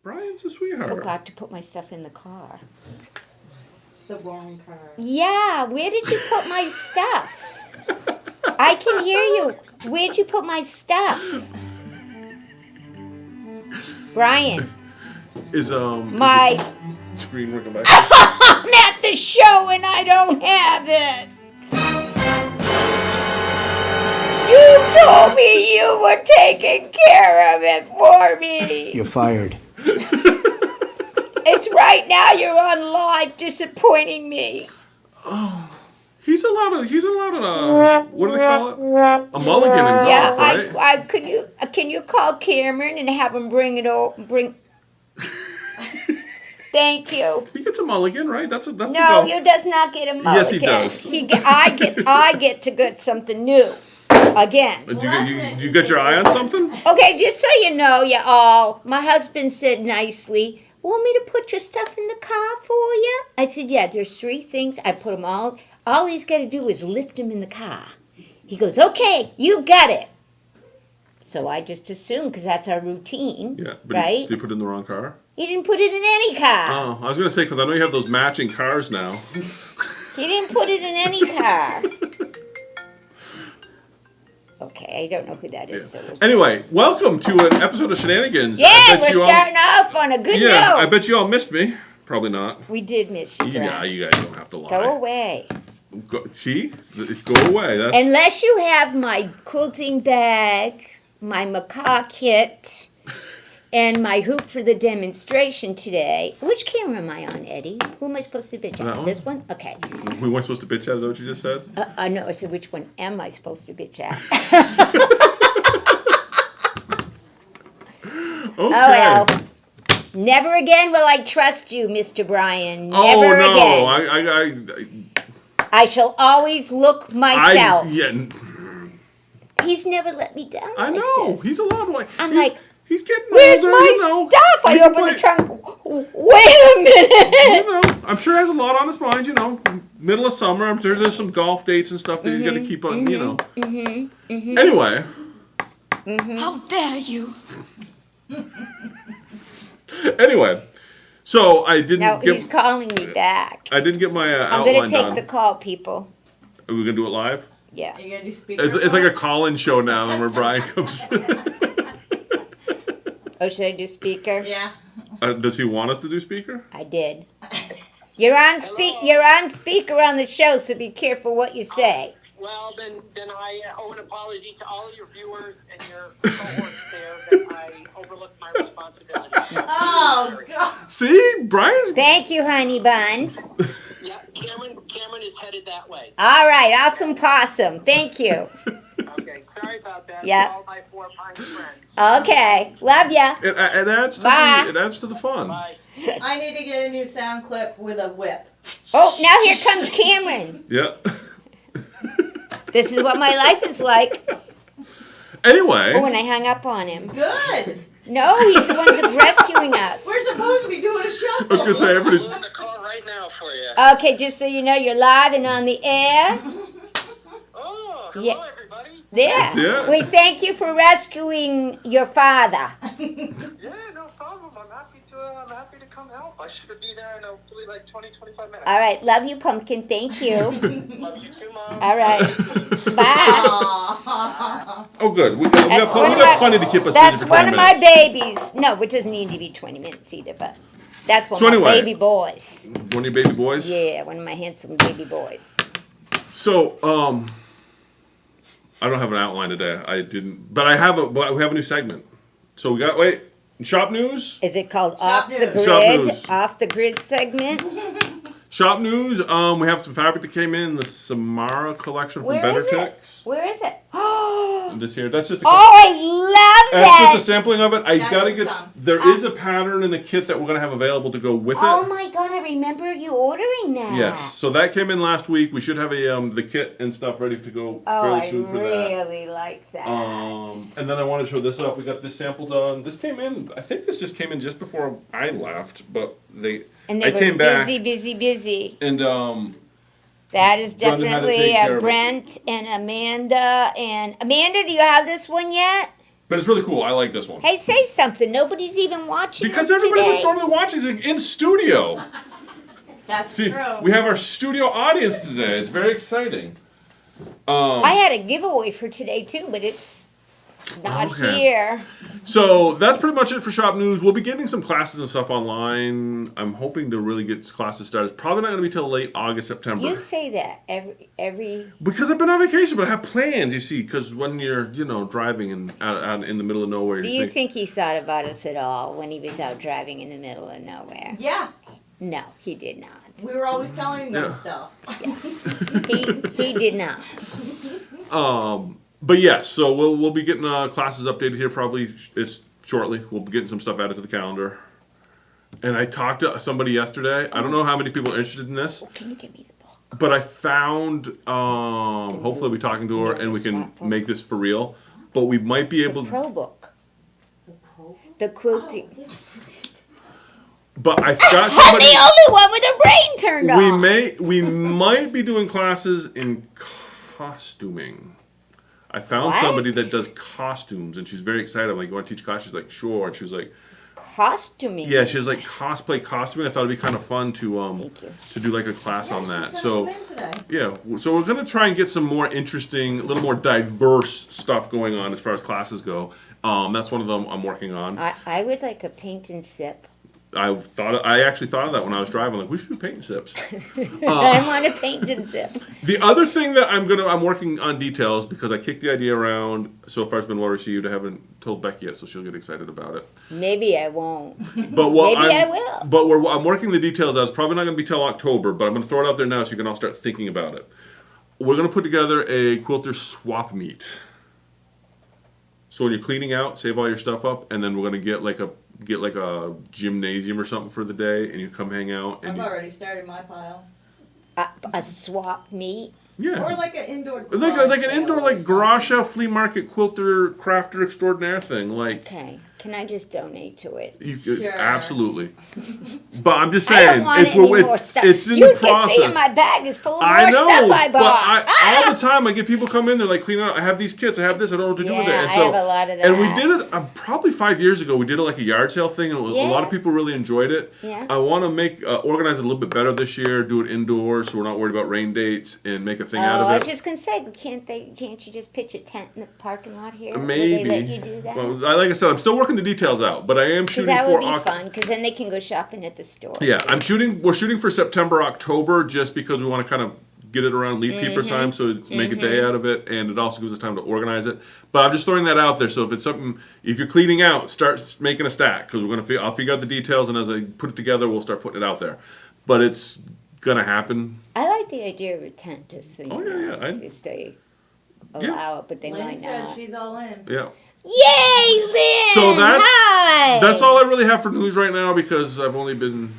Brian's a sweetheart. Forgot to put my stuff in the car. The wrong car. Yeah, where did you put my stuff? I can hear you. Where'd you put my stuff? Brian. Is my screen working back? I'm at the show and I don't have it. You told me you were taking care of it for me. You're fired. It's right now you're on live disappointing me. Oh, he's allowed what do they call it? A mulligan in golf, Yeah, right? Can you call Cameron and have him bring it over? Thank you. He gets a mulligan, right? That's No, he does not get a mulligan. Yes, he does. I get to get something new. Again. You get your eye on something? Okay, just so you know, my husband said nicely, want me to put your stuff in the car for you? I said, yeah, there's 3 things. I put them all he's got to do is lift them in the car. He goes, okay, you got it. So I just assumed, because that's our routine, yeah, but right? Did you put it in the wrong car? He didn't put it in any car. Oh, I was going to say, because I know you have those matching cars now. He didn't put it in any car. Okay, I don't know who that is. Yeah. So Anyway, welcome to an episode of Shenanigans. Yeah, we're starting off on a good note. Yeah, I bet you all missed me. Probably not. We did miss you, Yeah, Brian. you guys don't have to lie. Go away. See? Go away. That's... Unless you have my quilting bag, my macaw kit, and my hoop for the demonstration today. Which camera am I on, Eddie? Who am I supposed to bitch at? This one? Okay. We weren't supposed to bitch at, is that what you just said? No, I said which one am I supposed to bitch at? Okay. Oh, well. Never again will I trust you, Mr. Brian. Never again. I shall always look myself. He's never let me down. I know. He's a lot of I'm like, he's getting where's older, my stuff? I open the trunk. Wait a minute. I'm sure he has a lot on his mind, Middle of summer, I'm sure there's some golf dates and stuff that he's got to keep on, Anyway. How dare you? Anyway, so I didn't No, he's calling me back. I didn't get my I'm outline going to take done. the call, people. Are we going to do it live? Yeah. Are you going to do speaker? It's like a call-in show now where Brian comes. Oh, should I do speaker? Yeah. Does he want us to do speaker? I did. You're on speaker on the show, so be careful what you say. Well, then I owe an apology to all of your viewers and your cohorts there that I overlooked my responsibility. Oh, God. See? Brian's... Thank you, honey bun. Yeah, Cameron is headed that way. All right, awesome possum. Thank you. Okay, sorry about that. Yeah. To all my Four Pines friends. Okay, love ya. It adds to Bye. it adds to the fun. Bye. I need to get a new sound clip with a whip. Oh, now here comes Cameron. Yeah. This is what my life is like. Anyway. Oh, and I hung up on him. Good. No, he's the one that's rescuing us. We're supposed to be doing a show. I was going to say, I'm everybody... in the car right now for you. Okay, just so you know, you're live and on the air. Oh, hello Yeah. everybody. There. Yeah. We thank you for rescuing your father. Yeah, no problem. I'm happy to come help. I should be there in hopefully like 20-25 minutes. All right, love you, Pumpkin. Thank you. Love you too, Mom. All right. Bye. Aww. Oh, good. We got plenty to keep us busy That's for one 20 of my minutes. babies. No, it doesn't need to be 20 minutes either, but that's one So of my anyway. baby boys. One of your baby boys? Yeah, one of my handsome baby boys. So, I don't have an outline today. I didn't, but we have a new segment. So we got shop news. Is it called Shop Off news. the Grid? Shop news. Off the Grid segment? Shop news. We have some fabric that came in the Samara collection from Where Better is it? Kicks. Where is it? Oh, This here. That's just. I love That's that. just a sampling of it. I That gotta is get. some. There is a pattern in the kit that we're gonna have available to go with it. Oh my God, I remember you ordering that. Yes. So that came in last week. We should have the kit and stuff ready to go Oh, fairly I soon for that. really like that. And then I want to show this up. We got this sample done. This came in. I think this just came in just before I left, but And I they came were back. busy. And That is Brendan had to definitely take care of it. Brent and Amanda. And Amanda, do you have this one yet? But it's really cool. I like this one. Hey, say something. Nobody's even watching Because us everybody today. that's normally watching is in studio. That's See, true. we have our studio audience today. It's very exciting. I had a giveaway for today too, but it's not Okay. here. So that's pretty much it for shop news. We'll be getting some classes and stuff online. I'm hoping to really get classes started. It's probably not going to be till late August, September. You say that every. Because I've been on vacation, but I have plans, you see. Because when you're, driving and out in the middle of nowhere, Do you think he thought about us at all when he was out driving in the middle of nowhere? Yeah, No, he did not. we were always telling him Yeah. stuff. He did not. But yes, so we'll be getting classes updated here probably shortly. We'll be getting some stuff added to the calendar. And I talked to somebody yesterday. I don't know how many people are interested in this, Oh, can you give me the book? but I found. Hopefully, we'll be talking to her and we can make this for real. But we might be able The to. pro book. The pro? The quilting. But I've got I'm somebody. the only one with a brain turned off. We might be doing classes in costuming. I found What? somebody that does costumes, and she's very excited. I'm like, "You want to teach class?" She's like, "Sure." And she was like, Costuming. "Yeah." She was like, "Cosplay costuming." I thought it'd be kind of fun to Thank you. to do like a class on that. She's So gonna come in today. yeah, so we're gonna try and get some more interesting, a little more diverse stuff going on as far as classes go. That's one of them I'm working on. I would like a paint and sip. I actually thought of that when I was driving. Like, we should do paint and sips. I want a paint and sip. The other thing that I'm working on details because I kicked the idea around. So far, it's been well received. I haven't told Becky yet, so she'll get excited about it. Maybe I won't. But what Maybe I will. But I'm working the details out. It's probably not going to be till October, but I'm going to throw it out there now so you can all start thinking about it. We're going to put together a quilter swap meet. So when you're cleaning out, save all your stuff up, and then we're going to get like a gymnasium or something for the day, and you come hang out. And I've already started my pile. A swap meet. yeah. Or like an indoor. Like an sale indoor, or like garage something. sale, flea market, quilter, crafter extraordinaire thing. Like, Okay. Can I just donate to it? you Sure. absolutely. But I'm just I saying, don't want any more stuff. it's in you the can see process. my bag is full of I more know, stuff I but bought. all the time I get people come in, they're like, clean out. I have these kits, I have this, I don't know what to do with it. Yeah, And I so, have a lot of And we that. did it probably 5 years ago. We did it like a yard sale thing, and a lot of people really enjoyed it. Yeah. I want to make organize it a little bit better this year. Do it indoors, so we're not worried about rain dates, and make a thing out Oh, I of was it. just gonna say, can't you just pitch a tent in the parking lot here? Maybe. Will they let you do that? Well, like I said, I'm still working the details out, but I am Because shooting that for would be fun. Because then they can go shopping at the store. Yeah, we're shooting for September, October, just because we want to kind of get it around leaf peeper time, so it's make a day out of it, and it also gives us time to organize it. But I'm just throwing that out there. So if it's something, if you're cleaning out, start making a stack because I'll figure out the details, and as I put it together, we'll start putting it out there. But it's gonna happen. I like the idea of a tent, just so you Oh, yeah, know, yeah, if they allow it, but they Lynn might says not. she's all in. Yeah. Yay, Lynn! So Hi! that's all I really have for news right now because I've only been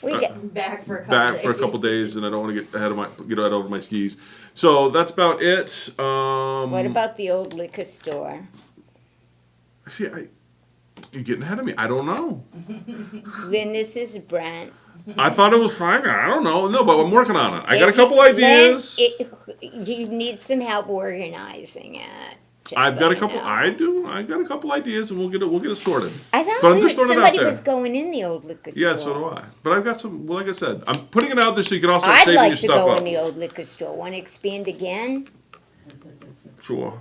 We got, Back for a couple back days. for a couple days, and I don't want to get out over my skis. So that's about it. what about the old liquor store? See, you're getting ahead of me. I don't know. Lynn, this is Brent. I thought it was fine. I don't know. No, but I'm working on it. I got a If couple Lynn, ideas. you need some help organizing it. just I've so got a you couple. know. I do. I got a couple ideas, and we'll get it sorted. I thought But I'm just throwing it out somebody there. was going in the old liquor store. Yeah, so do I. But I've got some. Well, like I said, I'm putting it out there so you can also start I'd saving like your to stuff go up. in the old liquor store. Want to expand again? Sure.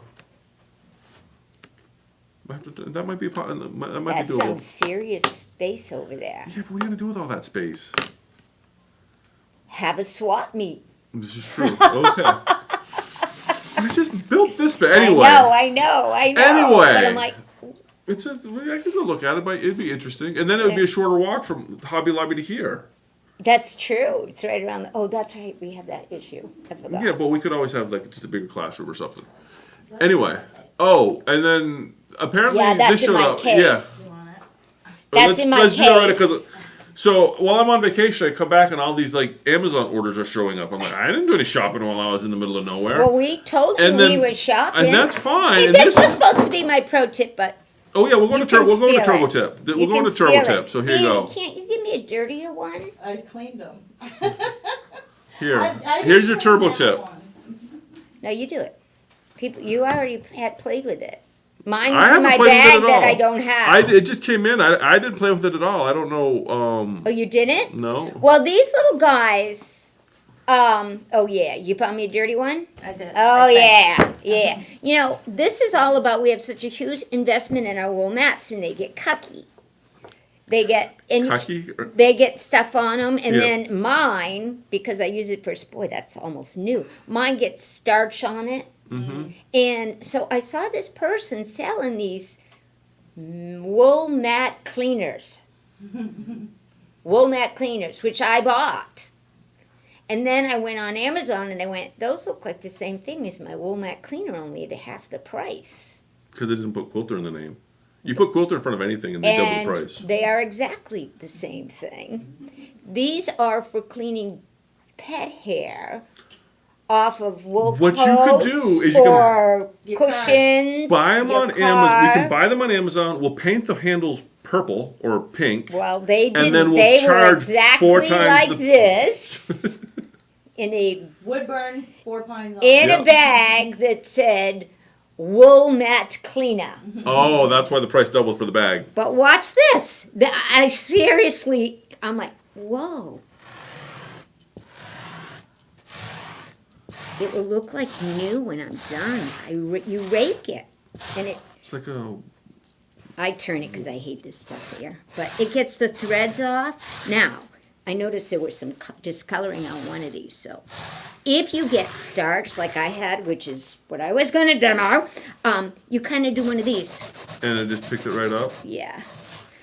That might be a part. That might That's be some doable. serious space over there. Yeah, but what are you gonna do with all that space? Have a swap meet. This is true. Okay. I just built this space anyway. I know. Anyway. But I'm like, I could go look at it, but it'd be interesting. And then it would be a shorter walk from Hobby Lobby to here. that's true. It's right around the, oh, that's right. We have that issue. I forgot. Yeah, but we could always have like just a bigger classroom or something. Anyway. Oh, and then apparently Yeah, that's this in showed my up. case. Yeah. You want it? That's in my let's do that right, case. 'cause- so while I'm on vacation, I come back and all these like Amazon orders are showing up. I'm like, I didn't do any shopping while I was in the middle of nowhere. Well, we told you And then- we were shopping. and that's fine. Hey, And this this- was supposed to be my pro tip, but Oh yeah, we're going you to can Turbo steal Tip. it. We're you going can to Turbo steal Tip. it. So here you Dan, go. Can't you give me a dirtier one? I cleaned them. Here, I here's your didn't Turbo clean that Tip. one. No, you do it. People, you already had played with it. Mine's I in haven't my played with it bag at that all. I don't have. It just came in. I didn't play with it at all. I don't know. Oh, you didn't? No. Well, these little guys. Oh yeah, you found me a dirty one. I did. Oh I think. yeah. You know, this is all about. We have such a huge investment in our wool mats, and they get cucky. They get Cucky? They get stuff on them, and Yeah. then mine, because I use it for boy, that's almost new. Mine gets starch on it, and so I saw this person selling these wool mat cleaners, wool mat cleaners, which I bought. And then I went on Amazon and I went, those look like the same thing as my wool mat cleaner, only they're half the price. Because they didn't put quilter in the name. You put quilter in front of anything and they double the And price. they are exactly the same thing. These are for cleaning pet hair off of wool What coats you could do is you can or Your car. cushions. Buy them your on Amazon. We car. can buy them on Amazon. We'll paint the handles purple or pink. Well, they didn't. then we'll they were charge exactly 4 times like the- this in a Woodburn, Four Pines. in Yep. a bag that said wool mat cleaner. Oh, that's why the price doubled for the bag. But watch this. I seriously, I'm like, whoa. It will look like new when I'm done. You rake it, and It's like a. I turn it because I hate this stuff here. But it gets the threads off. Now, I noticed there was some discoloring on one of these. So if you get starch like I had, which is what I was going to demo, you kind of do one of these. And it just picked it right up. Yeah.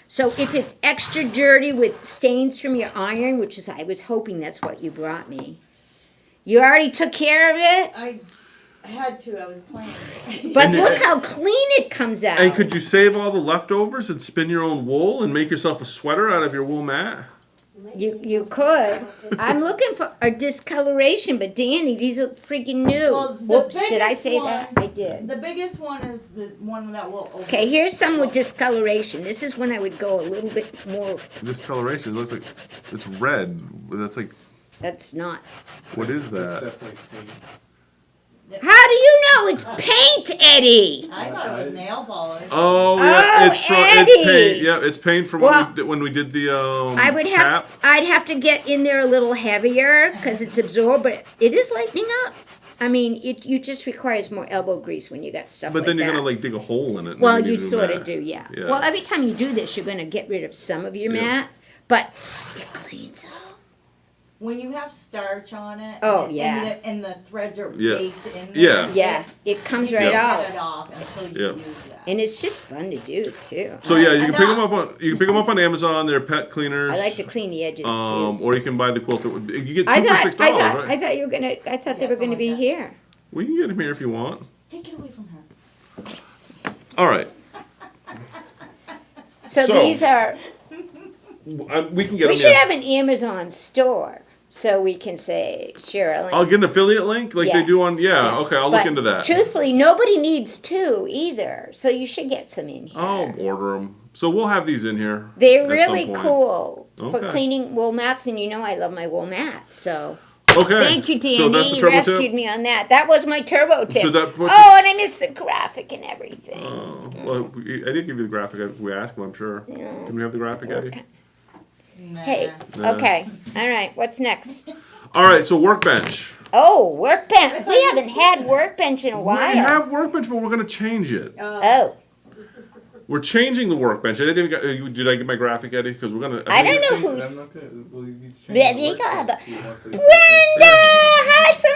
So if it's extra dirty with stains from your iron, which is, I was hoping that's what you brought me. You already took care of it? I had to. I was playing. But And look how clean it comes out. And could you save all the leftovers and spin your own wool and make yourself a sweater out of your wool mat? You could. I'm looking for a discoloration, but Danny, these are freaking new. Well, the Whoops, did I biggest say one- that? I did. The biggest one is the one that will open. Okay, here's some with discoloration. This is when I would go a little bit more. This coloration looks like it's red. That's like, That's not. what is that? How do you know it's paint, Eddie? I thought it was nail polish. Oh yeah, Oh, it's from Eddie! it's paint. Yeah, it's paint from Well, when we did the I would tap. I'd have to get in there a little heavier because it's absorbed, but it is lightening up. I mean, you just requires more elbow grease when you got stuff But like then you're that. gonna like dig a hole in it. and Well, then you need a new sort mat. of do, yeah. Yeah. Well, every time you do this, you're going to get rid of some of your Yeah. mat, but it cleans up. When you have starch on it. Oh, and, yeah. And the threads are Yeah. baked in Yeah. there. Yeah, it comes You right can't out. get it off until you Yeah. use that. And it's just fun to do, too. So yeah, you I can pick know. them up on Amazon. They're pet cleaners. I like to clean the edges, too. Or you can buy the quilter. You get two I for $6, thought right? I thought you were gonna. I thought they Yeah, were gonna be something like that. here. We can get them here if you want. Take it away from her. All right, So, So- these are. we can get We them. should have an Amazon store so we can say Cheryl. I'll get an affiliate link like Yeah. they do on. Yeah, okay, I'll look But into that. Truthfully, nobody needs two either, so you should get some in here. I'll order them. So we'll have these in here. They're at really some point. cool for Okay. cleaning wool mats, and you know I love my wool mats. So Okay. thank you, Danny. So that's the You turbo rescued tip. me on that. That was my turbo tip. So that puts Oh, and I missed the graphic and everything. Well, I did give you the graphic. If we asked him, I'm sure. Yeah. Can we have the graphic, Eddie? Okay. Nah. Hey, Nah. okay, all right. What's next? All right. So workbench. Oh, workbench. We haven't had workbench in a while. We have workbench, but we're gonna change it. Oh, We're changing the workbench. I didn't even did I get my graphic, Eddie? Because we're gonna. I don't think know we're who's. changing- There you go. Brenda, hi from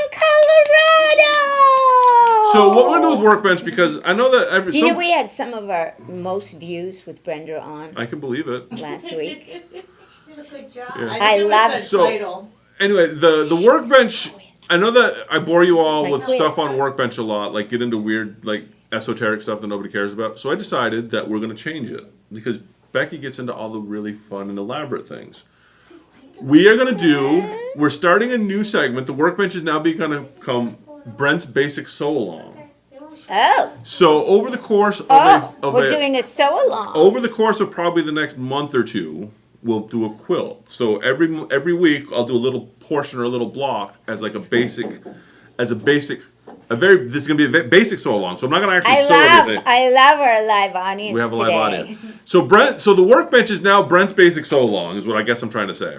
Colorado. So what we're gonna do with workbench, because I know that every. Do you some- know we had some of our most views with Brenda on I can believe it. last week? She did a good job. Yeah. think I it was love the it. So- title. Anyway, the workbench. I know that I bore you all It's my with stuff quiz. on workbench a lot, like get into weird, like esoteric stuff that nobody cares about. So I decided that we're gonna change it because Becky gets into all the really fun and elaborate things. We are we're starting a new segment. The workbench is now gonna become Brent's Basic Sew Along. Oh, So over the course of we're doing a sew along. over the course of probably the next month or two, we'll do a quilt. So every week I'll do a little portion or a little block as like a basic This is going to be a basic sew along, so I'm not going to actually sew everything. I love our live audience. We have a live today. audience. So the workbench is now Brent's Basic Sew Along, is what I guess I'm trying to say.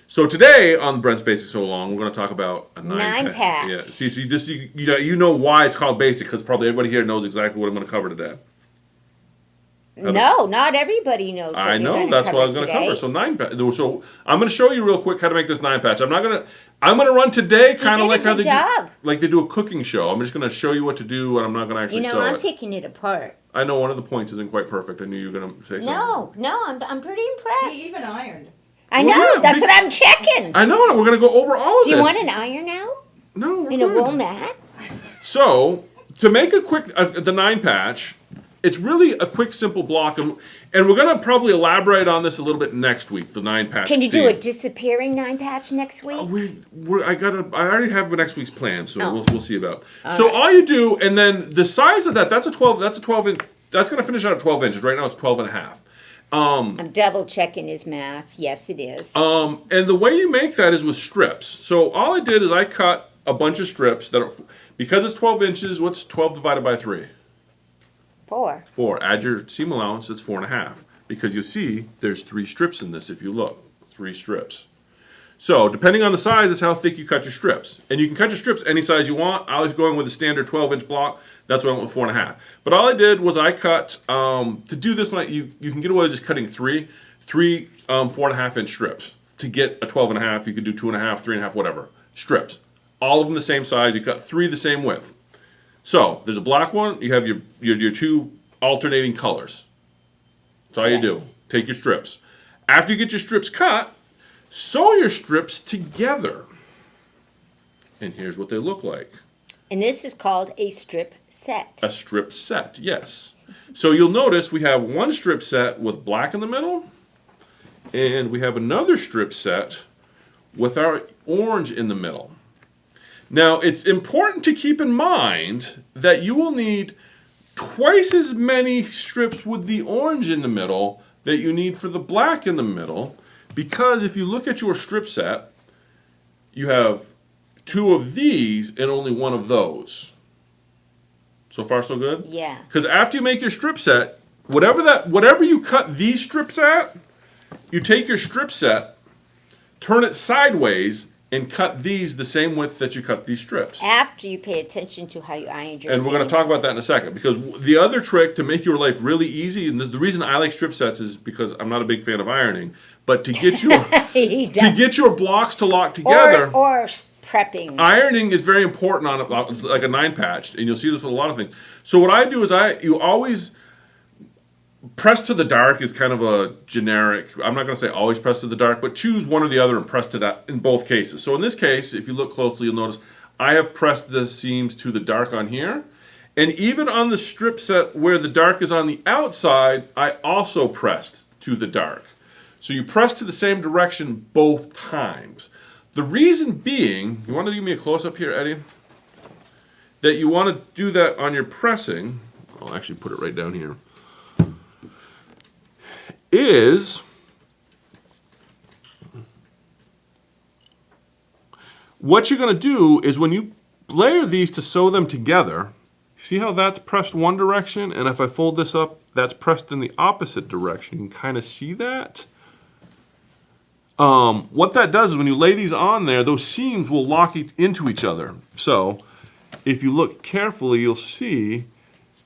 So today on Brent's Basic Sew Along, we're going to talk about a nine patch. Yeah. See, so you know why it's called basic, because probably everybody here knows exactly what I'm going to cover today. No, not everybody knows. What I know, that's what I was going to cover. So so I'm going to show you real quick how to make this 9-patch. I'm going to run today kind of like how they do a cooking show. I'm just going to show you what to do, and I'm not going to actually sew it. I'm picking it apart. I know one of the points isn't quite perfect. I knew you were going to say something. No, I'm pretty impressed. He even ironed. I know, that's what I'm checking. I know, we're going to go over all of this. Do you want an iron out? No, we're In a good. wool mat? So, to make the 9-patch, it's really a quick, simple block, and we're going to probably elaborate on this a little bit next week, the 9-patch. Can you do a disappearing 9-patch next week? I already have next week's plan, so we'll see about. All you do, and then the size of that's a 12 inch. That's going to finish out at 12 inches. Right now it's 12 and a half. I'm double checking his math. Yes, it is. And the way you make that is with strips. So all I did is I cut a bunch of strips because it's 12 inches. What's 12 divided by 3? 4. 4. Add your seam allowance. It's 4.5. Because you see, there's 3 strips in this. If you look, 3 strips. So depending on the size is how thick you cut your strips. And you can cut your strips any size you want. I was going with a standard 12-inch block. That's why I went with 4.5. But all I did was I cut, to do this one, you can get away with just cutting 3 4.5-inch strips. To get a 12.5, you could do 2.5, 3.5, whatever. Strips. All of them the same size. You cut 3 the same width. So there's a black one. You have your 2 alternating colors. That's all you do. Take your strips. After you get your strips cut, sew your strips together. And here's what they look like. And this is called a strip set. A strip set, yes. So you'll notice we have one strip set with black in the middle, and we have another strip set with our orange in the middle. Now, it's important to keep in mind that you will need twice as many strips with the orange in the middle that you need for the black in the middle, because if you look at your strip set, you have 2 of these and only 1 of those. So far, so good? Yeah. Because after you make your strip set, whatever you cut these strips at, you take your strip set, turn it sideways, and cut these the same width that you cut these strips. After you pay attention to how you ironed your And we're going to talk about that in a second, because the other trick to make your life really easy, and the reason I like strip sets is because I'm not a big fan of ironing, but to get your blocks to lock together, or prepping. Ironing is very important on like a 9-patch, and you'll see this with a lot of things. So what I do is you always press to the dark is kind of a generic. I'm not going to say always press to the dark, but choose one or the other and press to that in both cases. So in this case, if you look closely, you'll notice I have pressed the seams to the dark on here. And even on the strip set where the dark is on the outside, I also pressed to the dark. So you press to the same direction both times. The reason being, you want to give me a close-up here, Eddie? That you want to do that on your pressing, I'll actually put it right down here, is what you're going to do is when you layer these to sew them together, see how that's pressed one direction, and if I fold this up, that's pressed in the opposite direction. You can kind of see that. What that does is when you lay these on there, those seams will lock into each other. So if you look carefully, you'll see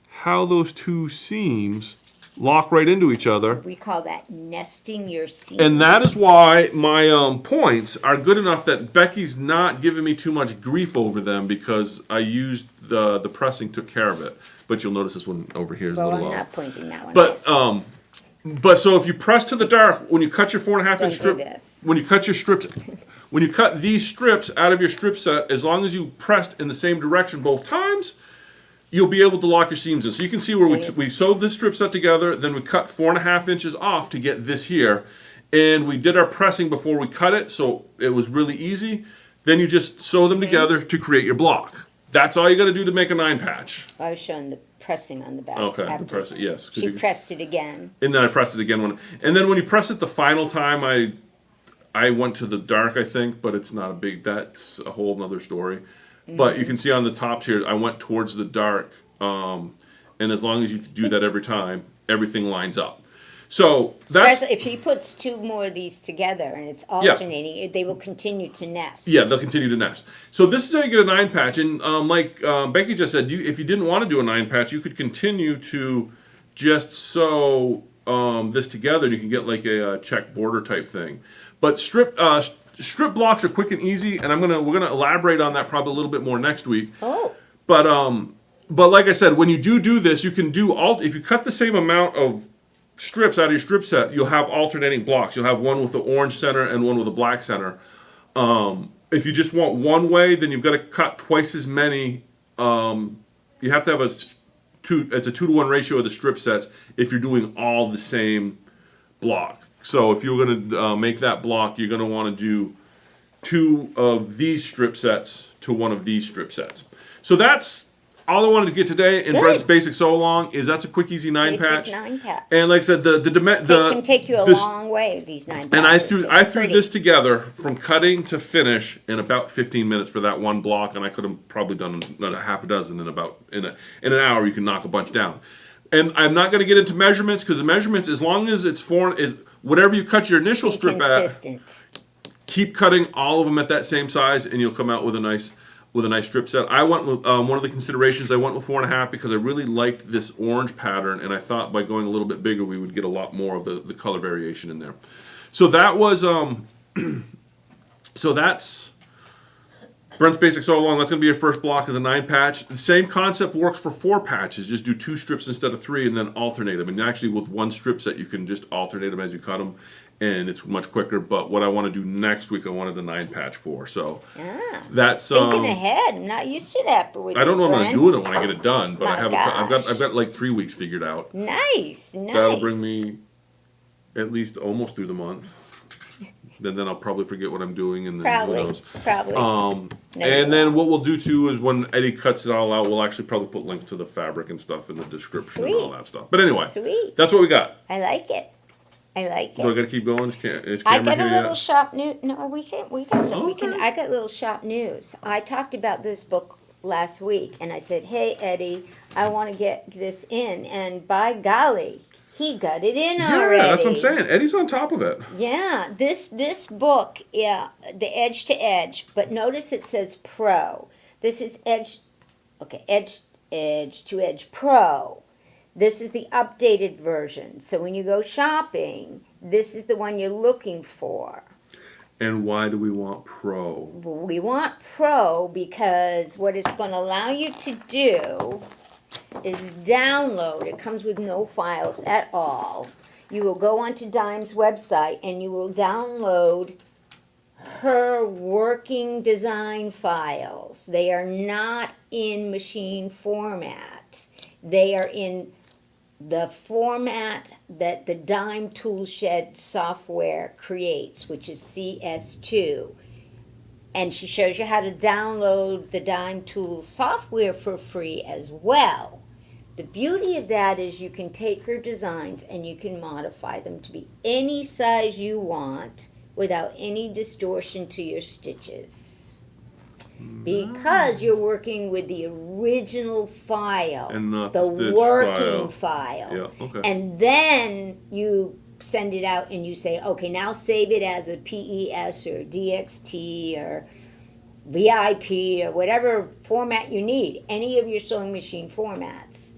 how those 2 seams lock right into each other. We call that nesting your seams. And that is why my points are good enough that Becky's not giving me too much grief over them, because I used the pressing took care of it. But you'll notice this one over here is a little off. I'm not pointing that one. But so if you press to the dark, when you cut your 4.5-inch strip, when you cut your strips, when you cut these strips out of your strip set, as long as you pressed in the same direction both times, you'll be able to lock your seams in. So you can see where we sewed this strip set together, then we cut 4.5 inches off to get this here, and we did our pressing before we cut it, so it was really easy. Then you just sew them together to create your block. That's all you got to do to make a 9-patch. I was showing the pressing on the back. Okay, the press it, yes. She pressed it again. And then I pressed it again. And then when you press it the final time, I went to the dark, I think, but it's not a big, that's a whole nother story. But you can see on the tops here, I went towards the dark, and as long as you do that every time, everything lines up. So that's Especially if she puts two more of these together and it's alternating, they will continue to nest. yeah, they'll continue to nest. So this is how you get a 9-patch, and like Becky just said, if you didn't want to do a 9-patch, you could continue to just sew this together, and you can get like a check border type thing. But strip blocks are quick and easy, and we're gonna elaborate on that probably a little bit more next week. Oh, But like I said, when you do this, you can do if you cut the same amount of strips out of your strip set, you'll have alternating blocks. You'll have one with the orange center and one with a black center. If you just want one way, then you've got to cut twice as many. You have to have it's a 2-to-1 ratio of the strip sets if you're doing all the same block. So if you're going to make that block, you're going to want to do 2 of these strip sets to 1 of these strip sets. So that's all I wanted to get today in Good. Brent's Basic Sew Along is that's a quick, easy 9-patch. 9-patch. And like I said, They can take you a long way, these 9 patches. and I threw Pretty. this together from cutting to finish in about 15 minutes for that one block, and I could have probably done a half a dozen in an hour. You can knock a bunch down. And I'm not going to get into measurements because the measurements, as long as it's whatever you cut your initial Be strip at, consistent. keep cutting all of them at that same size, and you'll come out with a nice strip set. I went with one of the considerations. I went with 4.5 because I really liked this orange pattern, and I thought by going a little bit bigger, we would get a lot more of the color variation in there. So that was so that's Brent's Basic Sew Along. That's going to be your first block as a 9-patch. The same concept works for 4 patches. Just do 2 strips instead of 3, and then alternate them. And actually, with one strip set, you can just alternate them as you cut them, and it's much quicker. But what I want to do next week, I wanted the 9-patch for. So that's Thinking ahead. I'm not used to that. But I don't know if I'm Brent. going to do it when I get it done, but My I've got like 3 weeks figured out. Nice. That'll bring me at least almost through the month. Then I'll probably forget what I'm doing, and then who knows. Probably. And then what we'll do too is when Eddie cuts it all out, we'll actually probably put links to the fabric and stuff in the description and all that stuff. But anyway, Sweet. that's what we got. I like it. So I got to keep going. Is I Cameron got a here little yet? shop news. No, we can stuff. We can. Okay. I got little shop news. I talked about this book last week, and I said, "Hey, Eddie, I want to get this in," and by golly, he got it in already. Yeah, that's what I'm saying. Eddie's on top of it. Yeah, this book, yeah, the edge to edge, but notice it says Pro. This is edge to edge Pro. This is the updated version. So when you go shopping, this is the one you're looking for. And why do we want Pro? We want Pro because what it's going to allow you to do is download. It comes with no files at all. You will go onto Dime's website and you will download her working design files. They are not in machine format. They are in the format that the Dime Toolshed software creates, which is CS2. And she shows you how to download the Dime Tool software for free as well. The beauty of that is you can take her designs and you can modify them to be any size you want without any distortion to your stitches. Because you're working with the original file, And not the the stitch working file. file. Yeah, okay. And then you send it out and you say, okay, now save it as a PES or DXT or VIP or whatever format you need. Any of your sewing machine formats,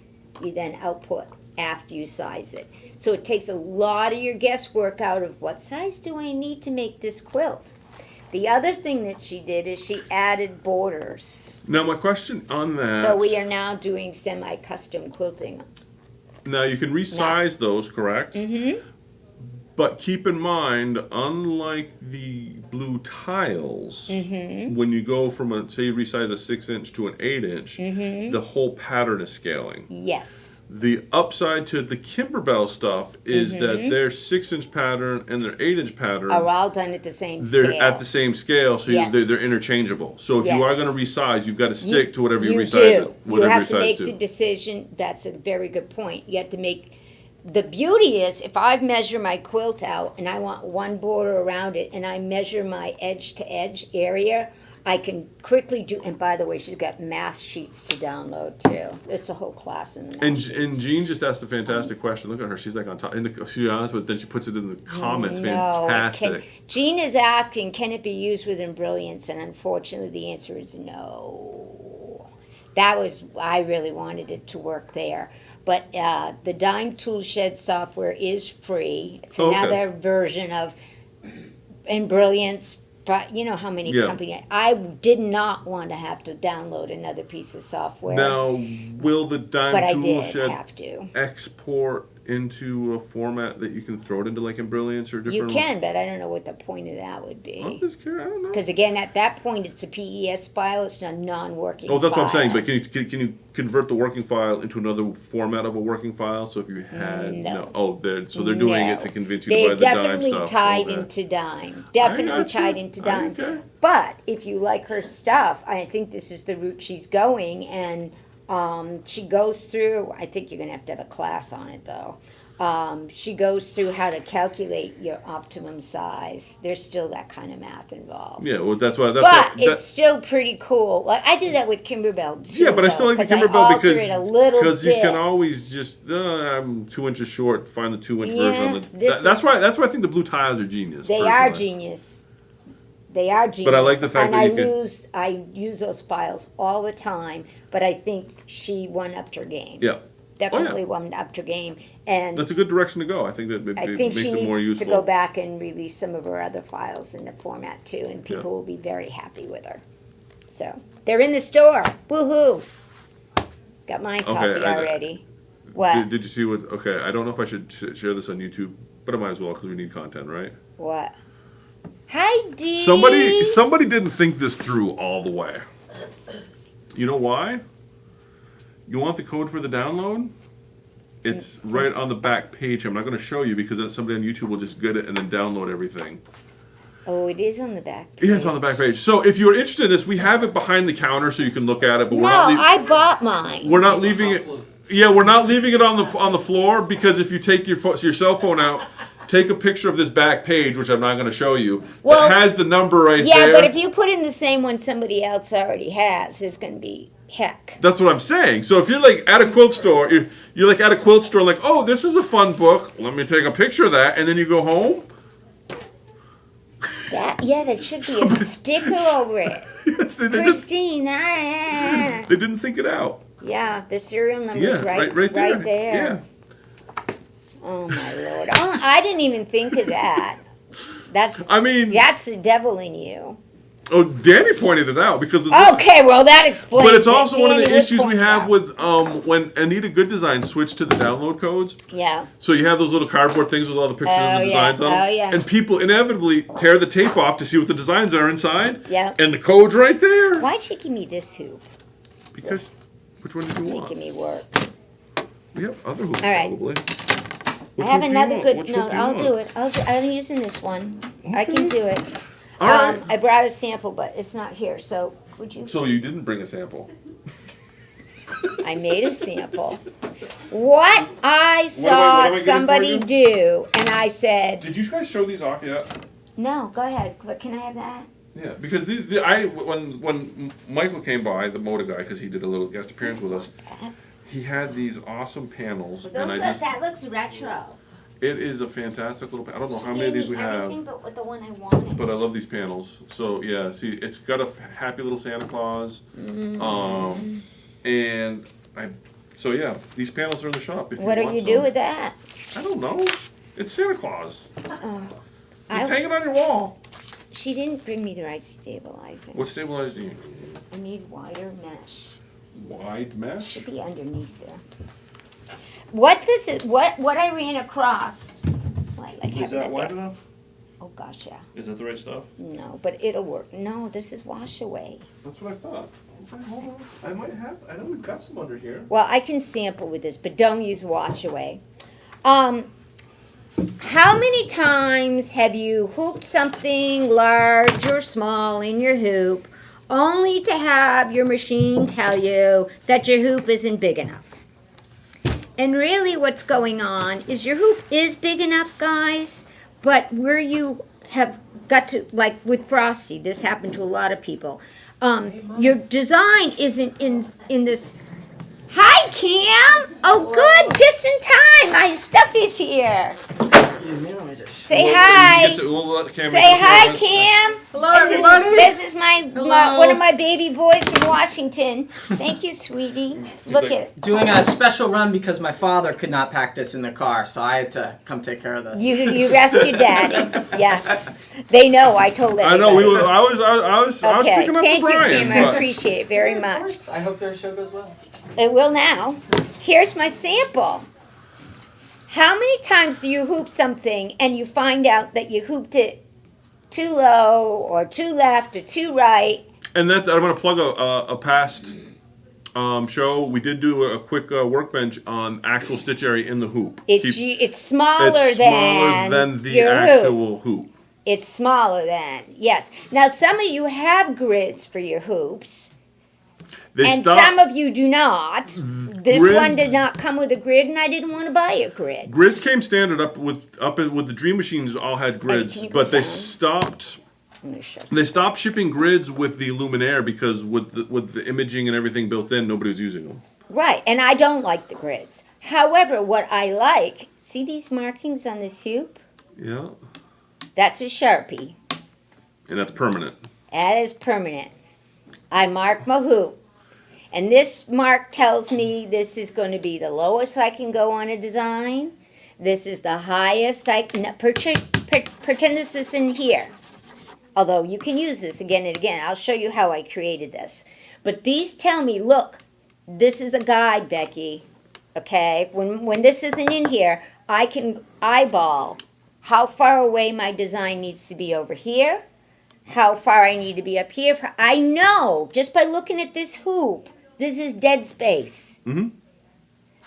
you then output after you size it. So it takes a lot of your guesswork out of what size do I need to make this quilt. The other thing that she did is she added borders. Now my question on that. So we are now doing semi-custom quilting. Now you can resize those, correct? Mm-hmm. But keep in mind, unlike the blue tiles, when you go from say you resize a 6-inch to an 8-inch, the whole pattern is scaling. Yes. The upside to the Kimberbell stuff is that their 6-inch pattern and their 8-inch pattern Are all done at the same they're scale. at the same scale, so Yes. they're interchangeable. So if you are Yes. going to resize, you've got to stick to whatever you resize do. it. Whatever you have to resize make to. the decision. That's a very good point. You have to make. The beauty is, if I measure my quilt out and I want one border around it, and I measure my edge to edge area, I can quickly do, and by the way, she's got math sheets to download too. It's a whole class in the math And sheets. Jean just asked a fantastic question. Look at her. She's like on top. She's honest, but then she puts it in the comments. No, it Fantastic. Jean is asking, can it be used within Brilliance? And unfortunately, the answer is no. I really wanted it to work there. But the Dime Tool Shed software is free. It's Okay. another version of in Brilliance. But you know how many companies. I did not want to have to download another piece of software. Now, will the but Dime I Tool did Shed have to. export into a format that you can throw it into, like in Brilliance or You different? can, but I don't know what the point of that would I'm be. just curious. I don't know. Because again, at that point, it's a PES file. It's a non-working. Oh, that's file. what I'm saying. But can you convert the working file into another format of a working file? So if you had No. oh, they're doing it to convince you to They're buy the Dime definitely stuff. tied Okay. into Dime. Definitely gotcha. tied into Dime. Okay. But if you like her stuff, I think this is the route she's going, and she goes through. I think you're gonna have a class on it though. She goes through how to calculate your optimum size. There's still that kind of math involved. Yeah, well, that's why. But it's still pretty cool. Like I do that with Kimberbell too. Yeah, but I still like the though, 'cause Kimberbell I alter because it a little you bit. can always just I'm 2 inches short. Find the 2-inch Yeah, version. On the, this that's is- why I think the blue tiles are genius. They are personally. genius. They are genius. But I like the fact and that you can- I use those files all the time, but I think she won up to her game. Yeah, Definitely won up to her game. And that's a good direction to go. I think that it I think makes she it more needs to useful. go back and release some of her other files in the format too, and people Yeah. will be very happy with her. So they're in the store. Woohoo! Got my copy already. What? Did you see what? Okay, I don't know if I should share this on YouTube, but I might as well because we need content, right? What? Hi, Dee. Somebody didn't think this through all the way. You know why? You want the code for the download? It's right on the back page. I'm not going to show you because then somebody on YouTube will just get it and then download everything. Oh, it is on the back page. Yeah, it's on the back page. So if you're interested in this, we have it behind the counter so you can look at it. But No, we're not. I bought mine. We're not leaving it. Yeah, we're not leaving it on the floor because if you take your cell phone out, take a picture of this back page, which I'm not going to show you. Well, it has the number right Yeah, there. but if you put in the same one somebody else already has, it's going to be heck. That's what I'm saying. So if you're like at a quilt store, you're like at a quilt store, like, oh, this is a fun book. Let me take a picture of that, and then you go home. There should be a sticker over it. Yes, they Christine, didn't think it out. yeah, the serial number's Yeah, right there. there. Oh my Lord! Oh, I didn't even think of that. That's the devil in you. Oh, Danny pointed it out because. Okay, well that explains. But it's also one of the Danny was issues we pointing have out. with when Anita Good Design switched to the download codes. Yeah. So you have those little cardboard things with all the pictures and the designs on them. Oh, yeah. And people inevitably tear the tape off to see what the designs are inside. Yeah. And the code's right there. Why'd she give me this hoop? Because, which one did you want? Making me work. We have other hoops All right. probably. I have another good. Which No, hoop do you I'll want? do it. I'm using this one. I can do it. All right. I brought a sample, but it's not here. So would you? So you didn't bring a sample. I made a sample. What I am I saw getting for somebody you? do, and I said, Did you guys show these off yet? "No, go ahead. But can I have that?" Yeah, because when Michael came by, the Moda guy, because he did a little guest appearance with us, he had these awesome panels, and That looks retro. it is a fantastic little. I don't know how many of these we have. Everything but with the one I wanted. But I love these panels. So yeah, see, it's got a happy little Santa Claus, and so yeah, these panels are in the shop. If What you do want you some. do with that? I don't know. It's Santa Claus. Oh, Just hang it on your wall. she didn't bring me the right stabilizer. What stabilizer do you need? I need wider mesh. Wide mesh. Should be underneath there. What this is? What I ran across? Like Is having that it wide there. enough? Oh gosh, yeah. Is that the right stuff? No, but it'll work. No, this is wash away. That's what I thought. Okay, hold on. I might have. I know we've got some under here. Well, I can sample with this, but don't use wash away. How many times have you hooped something large or small in your hoop, only to have your machine tell you that your hoop isn't big enough? And really what's going on is your hoop is big enough, guys, but where you have got to, like with Frosty, this happened to a lot of people. Your design isn't in this. Hi, Cam. Oh, good, just in time. My stuff is here. Excuse me, let me just. Say hi. We'll let Cam Say make the hi, comments. Cam. Hello, This is- everybody. This is my Hello. one of my baby boys from Washington. Thank you, sweetie. Look like- at it. Doing a special run because my father could not pack this in the car, so I had to come take care of this. You rescued Daddy. Yeah, they know. I told everybody. I know. I was Okay, sticking up thank for you, Brian. Cam. I but- appreciate it very Of much. course. I hope your show goes well. It will now. Here's my sample. How many times do you hoop something and you find out that you hooped it too low or too left or too right? And that's I'm gonna plug a past show. We did do a quick workbench on actual stitch area in the hoop. It's smaller it's smaller than the your hoop. actual hoop. It's smaller than, yes. Now, some of you have grids for your hoops, They and stopped. some of you do not. This one Grids- did not come with a grid, and I didn't want to buy a grid. Grids came standard up with the Dream Machines. All had grids, can you go but they down? stopped. I'm gonna show you. They stopped shipping grids with the Luminaire because with the imaging and everything built in, nobody was using them. Right, and I don't like the grids. However, what I like, see these markings on this hoop? Yeah, That's a Sharpie. and that's permanent. That is permanent. I mark my hoop. And this mark tells me this is going to be the lowest I can go on a design. This is the highest I can. Pretend this is in here. Although you can use this again and again. I'll show you how I created this. But these tell me, look, this is a guide, Becky. Okay? When this isn't in here, I can eyeball how far away my design needs to be over here, how far I need to be up here. I know, just by looking at this hoop, this is dead space. Mm-hmm.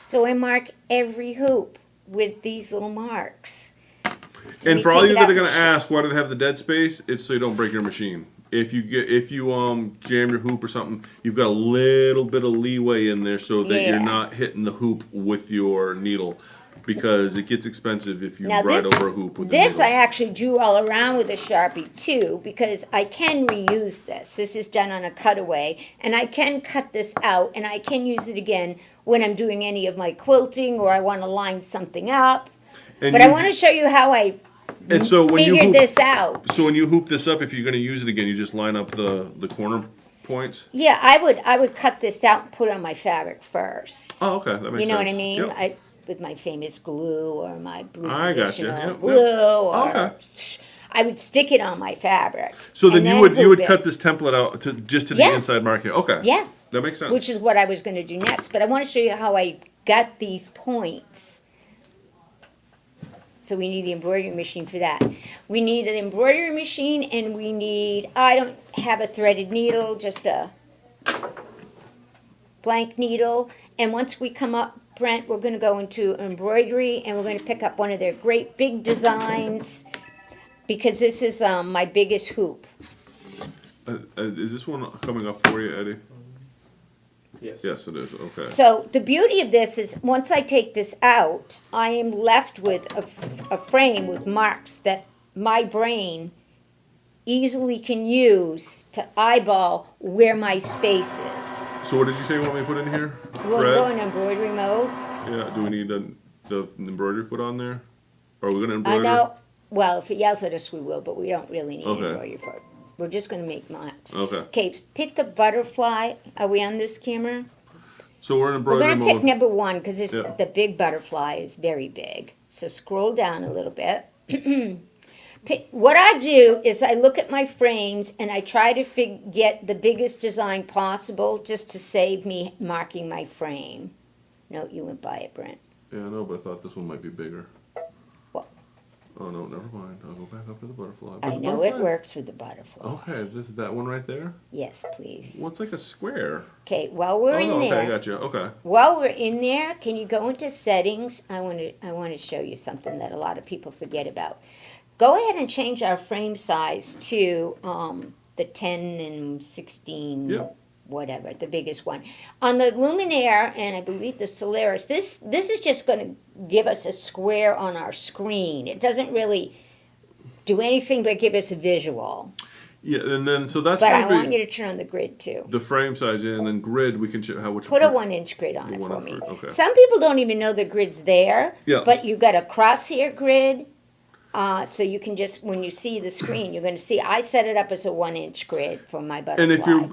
So I mark every hoop with these little marks. And me for all take you it that out are gonna and ask, why do they have the dead space? It's so you don't break your machine. If you jam your hoop or something, you've got a little bit of leeway in there so that you're Yeah. not hitting the hoop with your needle, because it gets expensive if you Now ride this, over a hoop with the this needle. I actually drew all around with a Sharpie too, because I can reuse this. This is done on a cutaway, and I can cut this out, and I can use it again when I'm doing any of my quilting or I want to line something up. And But I want to show you how I And so when you figured hoop, this out. so when you hoop this up, if you're gonna use it again, you just line up the corner points. Yeah, I would cut this out and put it on my fabric first. Oh, okay, that makes sense. You know what I mean? Yep. With my famous glue or my blue I gotcha. positional Yep, glue yep. or Okay. I would stick it on my fabric. So then and you would hoop it. cut this template out to just to the Yeah. inside marking. Okay. Yeah. That makes sense. Which is what I was going to do next. But I want to show you how I got these points. So we need the embroidery machine for that. We need an embroidery machine, and we need, I don't have a threaded needle, just a blank needle. And once we come up, Brent, we're going to go into embroidery, and we're going to pick up one of their great big designs, because this is my biggest hoop. Is this one coming up for you, Eddie? Yes. Yes, it is. Okay. So the beauty of this is once I take this out, I am left with a frame with marks that my brain easily can use to eyeball where my space is. So what did you say you want me to put in here? We'll Thread? go in embroidery mode. Yeah. Do we need the embroidery foot on there? Or are we gonna I embroider? know, well, if it yells at us, we will, but we don't really need Okay. embroidery for it. We're just going to make marks. Okay. Okay, pick the butterfly. Are we on this camera? So we're in We're embroidery going to pick mode. number one because Yeah. the big butterfly is very big. So scroll down a little bit. What I do is I look at my frames and I try to get the biggest design possible just to save me marking my frame. No, you went by it, Brent. Yeah, I know, but I thought this one might be bigger. What? Oh no, never mind. I'll go back up to the butterfly. I know it works with the butterfly. Okay, this is that one right there. Yes, please. Well, it's like a square. Okay, while we're in okay, there. I got you. Okay. While we're in there, can you go into settings? I want to show you something that a lot of people forget about. Go ahead and change our frame size to the 10 and 16, Yep. whatever, the biggest one. On the Luminaire and I believe the Solaris, this is just going to give us a square on our screen. It doesn't really do anything but give us a visual. Yeah, and then so that's But I probably want you to turn on the grid too. the frame size, yeah, and then grid we can show how which Put a 1-inch grid on The it one for inch me. grid, okay. Some people don't even know the grid's there. Yeah. But you got a crosshair grid. So you can just, when you see the screen, you're going to see, I set it up as a 1-inch grid for my butterfly.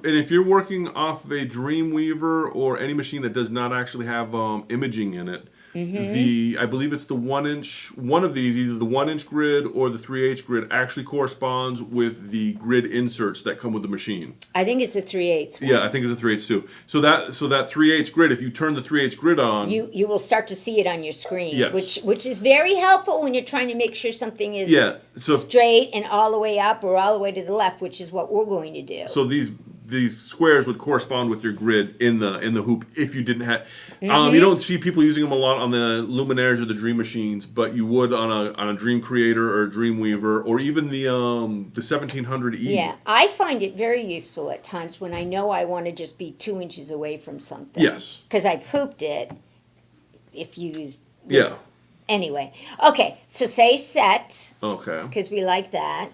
And if you're working off of a Dreamweaver or any machine that does not actually have imaging in it, I believe it's the 1-inch. One of these, either the 1-inch grid or the 3/8 grid, actually corresponds with the grid inserts that come with the machine. I think it's a 3/8. Yeah, I think it's a 3/8 too. So that 3/8 grid, if you turn the 3/8 grid on, You will start to see it on your screen, Yes. which is very helpful when you're trying to make sure something is yeah. So straight and all the way up or all the way to the left, which is what we're going to do. so these squares would correspond with your grid in the hoop if you didn't have. Mm-hmm. You don't see people using them a lot on the Luminaires or the Dream Machines, but you would on a Dream Creator or a Dreamweaver or even the 1700E. Yeah, I find it very useful at times when I know I want to just be 2 inches away from something. Yes. Because I've hooped it. If you use. Yeah. Anyway, okay, so say set, Okay. because we like that.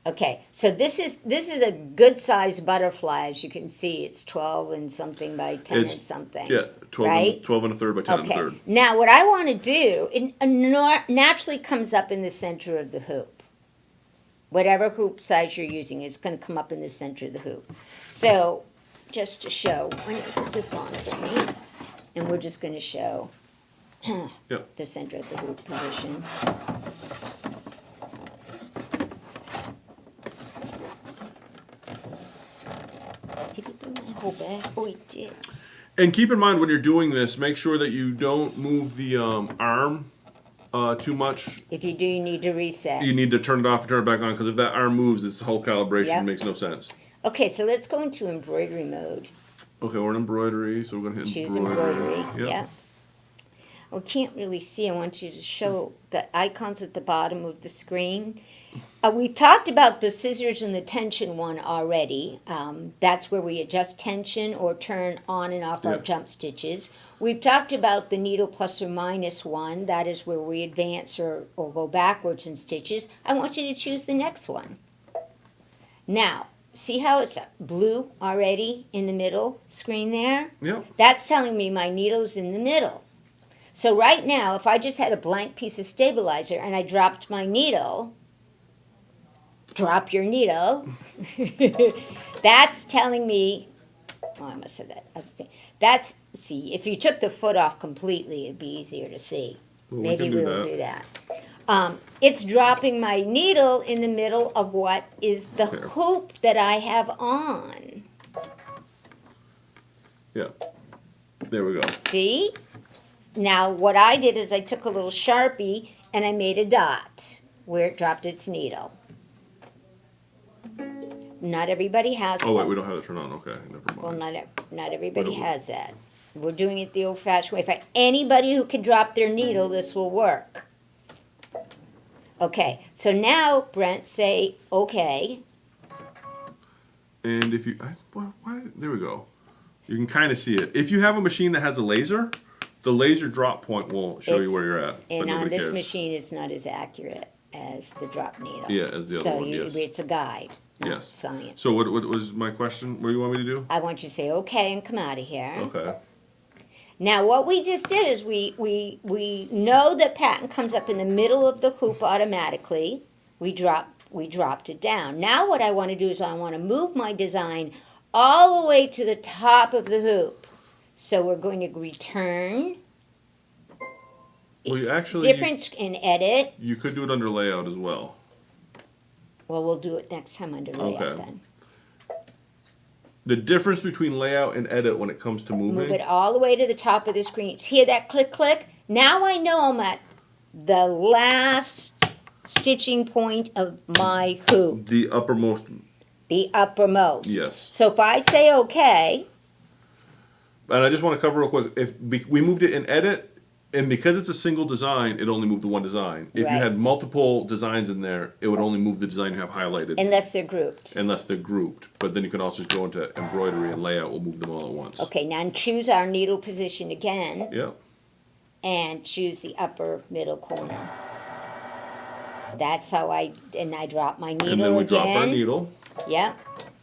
Okay, so this is a good sized butterfly, as you can see. It's 12 and something by 10 It's- and something. Yeah. 12, Right? and, 12 and a third by 10 and a Okay, third. now what I want to do, it naturally comes up in the center of the hoop. Whatever hoop size you're using, it's going to come up in the center of the hoop. So, just to show, I'm going to put this on for me, and we're just going to show Yep. the center of the hoop position. Did he do my whole back? Oh, he did. And keep in mind when you're doing this, make sure that you don't move the arm too much. If you do, you need to reset. You need to turn it off and turn it back on because if that arm moves, this whole calibration Yep. makes no sense. Okay, so let's go into embroidery mode. Okay, we're in embroidery, so we're gonna hit Choose embroidery. embroidery. Yeah. We can't really see. I want you to show the icons at the bottom of the screen. We've talked about the scissors and the tension one already. That's where we adjust tension or turn on and off our Yeah. jump stitches. We've talked about the needle plus or minus one. That is where we advance or go backwards in stitches. I want you to choose the next one. Now, see how it's blue already in the middle screen there? Yep. That's telling me my needle's in the middle. So right now, if I just had a blank piece of stabilizer and I dropped my needle, drop your needle, that's telling me, oh, I must have that other thing. That's, see, if you took the foot off completely, it'd be easier to see. Well, Maybe we can we'll do do that. It's dropping my needle in the middle of what is the There. hoop that I have on. Yeah. There we go. See? Now, what I did is I took a little Sharpie and I made a dot where it dropped its needle. Not everybody has Oh wait, one. we don't have it turned on. Okay, never Well, mind. not everybody Whatever. has that. We're doing it the old-fashioned way. For anybody who can drop their needle, this will work. Okay, so now, Brent, say, okay. And if you, why? There we go. You can kind of see it. If you have a machine that has a laser, the laser drop point will show you It's- where you're at. And but on nobody this cares. machine, it's not as accurate as the drop needle. Yeah, as the other so one, yes. it's a guide, not Yes. science. So what was my question? What do you want me to do? I want you to say okay and come out of here. Okay. Now what we just did is we know that pattern comes up in the middle of the hoop automatically. We dropped it down. Now what I want to do is I want to move my design all the way to the top of the hoop. So we're going to return, Well, you actually difference and edit. you could do it under layout as well. Well, we'll do it next time under layout Okay. then. The difference between layout and edit when it comes to moving. Move it all the way to the top of the screen. Hear that click, click? Now I know I'm at the last stitching point of my hoop, The uppermost. the uppermost. Yes. So if I say okay, And I just want to cover real quick. If we moved it in edit, and because it's a single design, it only moved the one design. If Right. you had multiple designs in there, it would only move the design you have highlighted. unless they're grouped. Unless they're grouped. But then you can also just go into embroidery and layout will move them all at once. Okay, now choose our needle position again. Yeah. and choose the upper middle corner. That's how I drop my needle And then we again. drop our needle. Yep.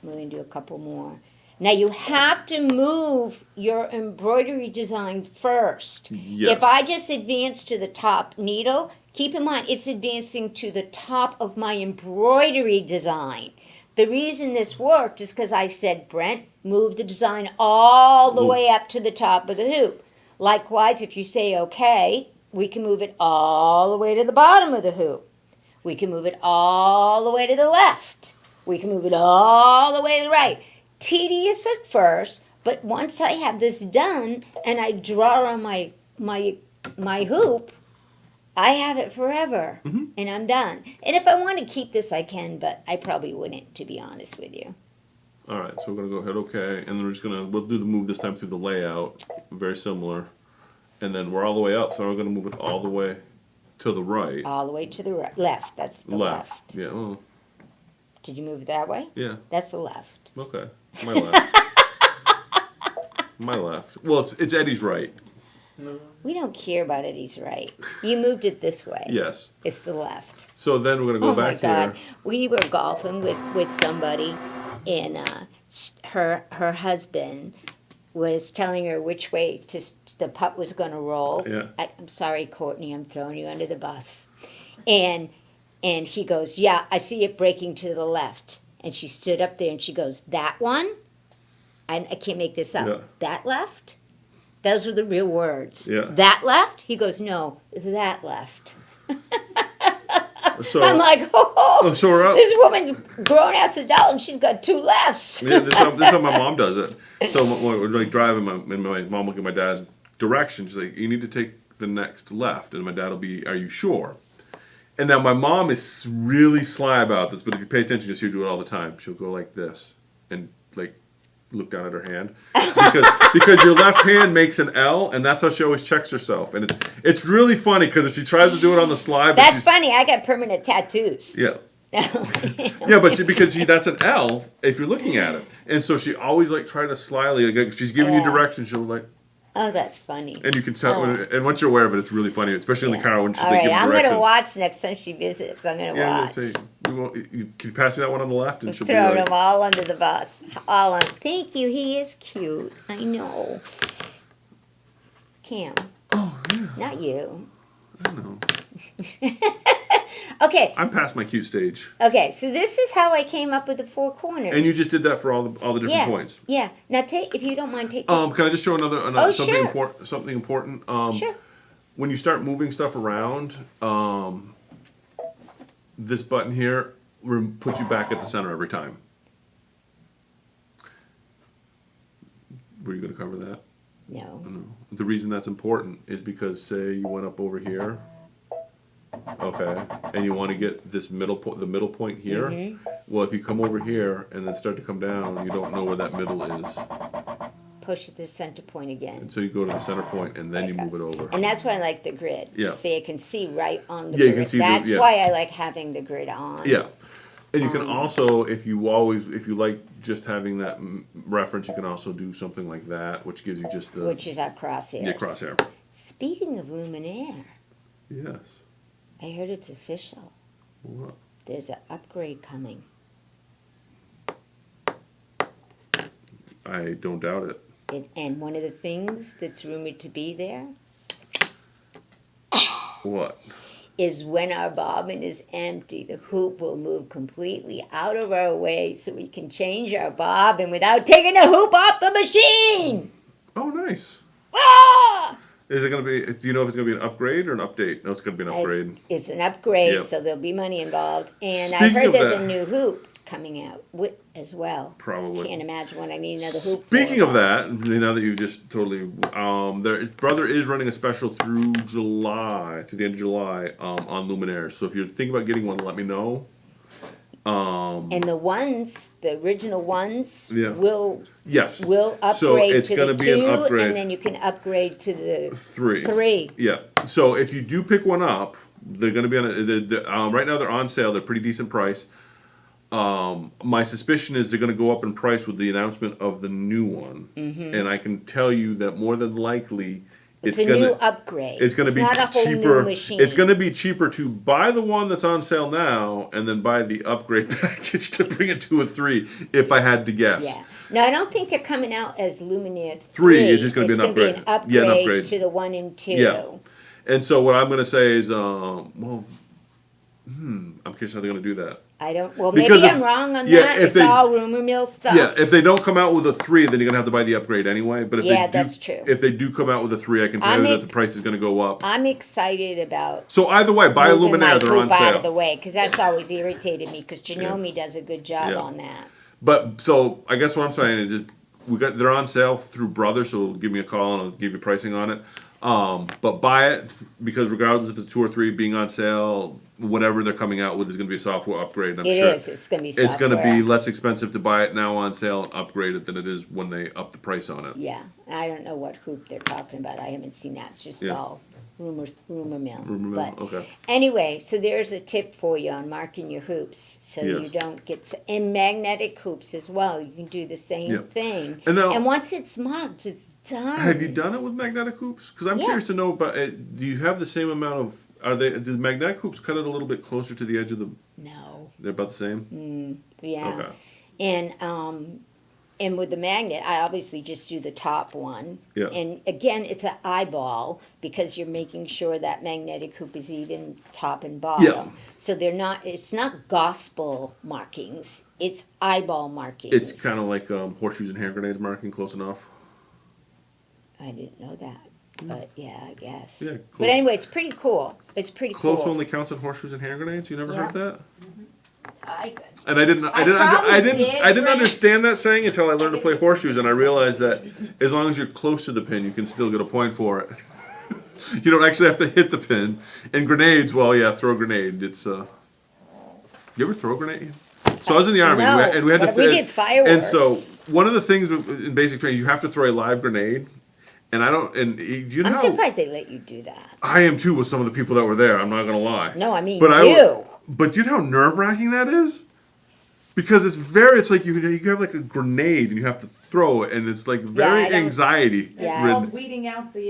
We're going to do a couple more. Now you have to move your embroidery design first. Yes. If I just advance to the top needle, keep in mind it's advancing to the top of my embroidery design. The reason this worked is because I said, Brent, move the design all the way up to the top of the hoop. Likewise, if you say okay, we can move it all the way to the bottom of the hoop. We can move it all the way to the left. We can move it all the way to the right. Tedious at first, but once I have this done and I draw on my hoop, I have it forever, and I'm done. And if I want to keep this, I can, but I probably wouldn't, to be honest with you. All right, so we're gonna go ahead, okay, and then we'll do the move this time through the layout, very similar, and then we're all the way up, so we're gonna move it all the way to the right. All the way to the left. That's the left. Yeah. Oh, Did you move it that way? yeah. That's the left. Okay. My left. My left. Well, it's Eddie's right. We don't care about Eddie's right. You moved it this way. Yes. It's the left. So then we're gonna go Oh my back God. here. We were golfing with somebody, and her husband was telling her which way the putt was going to roll. Yeah. I'm sorry, Courtney, I'm throwing you under the bus. And he goes, yeah, I see it breaking to the left. And she stood up there and she goes, that one? I can't make this up. Yeah. That left? Those are the real words. Yeah. That left? He goes, no, that left. So I'm like, oh, so we're up. this woman's grown ass adult and she's got two lefts. Yeah, this is how my mom does it. So when we're like driving, my mom will give my dad directions. She's like, you need to take the next left, and my dad will be, are you sure? And now my mom is really sly about this, but if you pay attention, you'll see her do it all the time. She'll go like this and like look down at her hand because your left hand makes an L, and that's how she always checks herself. And it's really funny because she tries to do it on the slide. But That's funny. I got permanent tattoos. Yeah. Yeah, but because that's an L if you're looking at it, and so she always like try to slyly, like, she's giving you Yeah. directions. She'll like, Oh, that's funny. and you can tell, Oh. and once you're aware of it, it's really funny, especially in the car when she's All like right, giving I'm directions. going to watch next time she visits. I'm going to Yeah, watch. say, can you pass me that one on the left? And she'll be Throwing like, them all under the bus. All on. Thank you. He is cute. I know. Cam. oh yeah, Not you. I know. Okay. I'm past my cute stage, Okay. So this is how I came up with the four corners. and you just did that for all the different yeah. points. Yeah. Now take, if you don't mind, take. Can I just show another Oh, something sure. important? Something important. Sure. When you start moving stuff around, this button here puts you back at the center every time. Were you going to cover that? No. No. The reason that's important is because, say you went up over here, okay, and you want to get this middle point, the middle point here. Mm-hmm. Well, if you come over here and then start to come down, you don't know where that middle is, Push it to the center point again. and so you go to the center point and then you move it over. And that's why I like the grid. Yeah. See, I can see right on the Yeah, you grid. can see the- That's yeah. why I like having the grid on. Yeah, and you can also, if you like just having that reference, you can also do something like that, which gives you just the Which is our crosshairs. yeah crosshair. Speaking of luminaire, Yes. I heard it's official. What? There's an upgrade coming. I don't doubt it. And one of the things that's rumored to be there What? is when our bobbin is empty, the hoop will move completely out of our way so we can change our bobbin without taking the hoop off the machine. Oh, nice. Ah! Is it going to be? Do you know if it's going to be an upgrade or an update? No, it's going to be an upgrade. It's an upgrade, Yep. so there'll be money involved. And I Speaking heard of there's that- a new hoop coming out as well. Probably. Can't imagine what I need another hoop Speaking for. of that, now that you just totally, his brother is running a special through the end of July, on luminaires. So if you're thinking about getting one, let me know. And the original ones, Yeah. will Yes. upgrade So it's to gonna the be an 2, upgrade. and then you can upgrade to the 3. 3. Yeah. So if you do pick one up, they're going to be on right now. They're on sale. They're pretty decent price. My suspicion is they're going to go up in price with the announcement of the new one, and I can tell you that more than likely It's a new upgrade. It's going to be not a whole cheaper. new machine. It's going to be cheaper to buy the one that's on sale now and then buy the upgrade package to bring it to a 3 if I had to guess. Yeah. No, I don't think they're coming out as Luminaire 3. 3 is just going to be an upgrade. It's going to be Yeah, an an upgrade upgrade. to the 1 and 2. Yeah. And so what I'm going to say is, I'm curious how they're going to do that. I don't. Well, Because maybe if- I'm wrong on yeah, that. if It's they- all rumor mill stuff. Yeah, if they don't come out with a 3, then you're going to have to buy the upgrade anyway. But if Yeah, they do, that's true. If they do come out with a 3, I can tell I'm you ex- that the price is going to go up. I'm excited about So either way, buy a moving my Luminaire, they're on hoop out of the sale. way because that's always irritated me because Janome does a good job Yeah. on that. But so I guess what I'm saying is just they're on sale through Brother, so give me a call and I'll give you pricing on it. But buy it because regardless if it's 2 or 3 being on sale, whatever they're coming out with is going to be a software upgrade. I'm It sure is. It's going to be software. it's going to be less expensive to buy it now on sale and upgrade it than it is when they up the price on it. Yeah, I don't know what hoop they're talking about. I haven't seen that. It's just Yeah. all rumor mill. Rumor mill, But okay. anyway, so there's a tip for you on marking your hoops, so Yes. you don't get and magnetic hoops as well. You can do the same Yeah. thing. And now- once it's marked, it's done. Have you done it with magnetic hoops? Because I'm Yeah. curious to know about it. Do you have the same amount of? Do the magnetic hoops cut it a little bit closer to the edge of the? No. They're about the same. Yeah. Okay. And with the magnet, I obviously just do the top one. Yeah. And again, it's an eyeball because you're making sure that magnetic hoop is even top and bottom. Yeah. So they're not. It's not gospel markings. It's eyeball markings. It's kind of like horseshoes and hand grenades marking close enough. I didn't know that, but yeah, I guess. Yeah, But close. anyway, it's pretty cool. It's pretty Close cool. only counts on horseshoes and hand grenades. You never Yeah. heard that? I, And I didn't probably understand that saying until I learned to play horseshoes, and I realized that as long as you're close to the pin, you can still get a point for it. You don't actually have to hit the pin. And grenades, well, yeah, throw a grenade. It's You ever throw a grenade? So I was in the army, No, and we had to. but we did And so fireworks. one of the things in basic training, you have to throw a live grenade. And I don't. And you know, I'm surprised they let you do that. I am too with some of the people that were there. I'm not gonna lie. No, I mean But you. But you know how nerve wracking that is? Because it's like you have like a grenade and you have to throw it, and it's like very I don't- anxiety Yeah. ridden. Called weeding out the.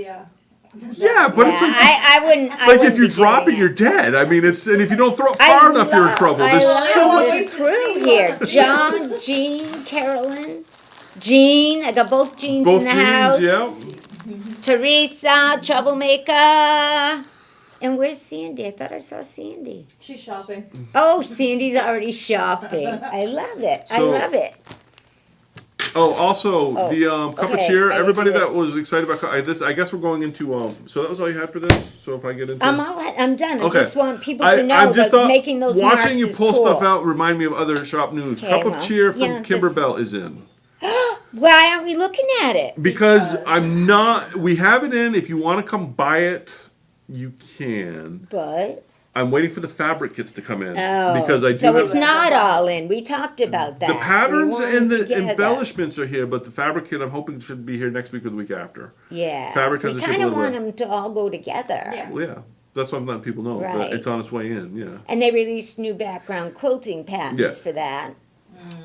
Yeah, but Yeah, it's like, I wouldn't. like if you drop it, you're dead. I mean, and if you don't throw it far enough, you're in trouble. I There's love so much. this crew here. John, Jean, Carolyn, Jean. I got both Jeans Both in the jeans, house. yeah. Teresa, troublemaker. And where's Sandy? I thought I saw Sandy. She's shopping. Oh, Sandy's already shopping. I love it. I So- love it. Oh, also Oh, the cup of okay, cheer. I will Everybody do that this. was excited about this, I guess we're going into. So that was all you had for this. So if I get into. I'm done. Okay. I just want people to know I'm just that making those marks watching you is pull cool. stuff out. Remind me of other shop news. Okay, Cup of well, cheer from yeah, Kimber this- Bell is in. Why aren't we looking at it? Because I'm not. We have it in. If you want to come buy it, you can. But I'm waiting for the fabric kits to come in oh, because I do. so have, it's not all in. We talked about that. the patterns We want and them the together. embellishments are here, but the fabric kit I'm hoping should be here next week or the week after. Yeah, fabric tends we to ship a kind of little want bit. them to all go together. Yeah. Well, yeah, that's what I'm letting people know. Right. That it's on its way in. Yeah. And they released new background quilting patterns Yeah. for that.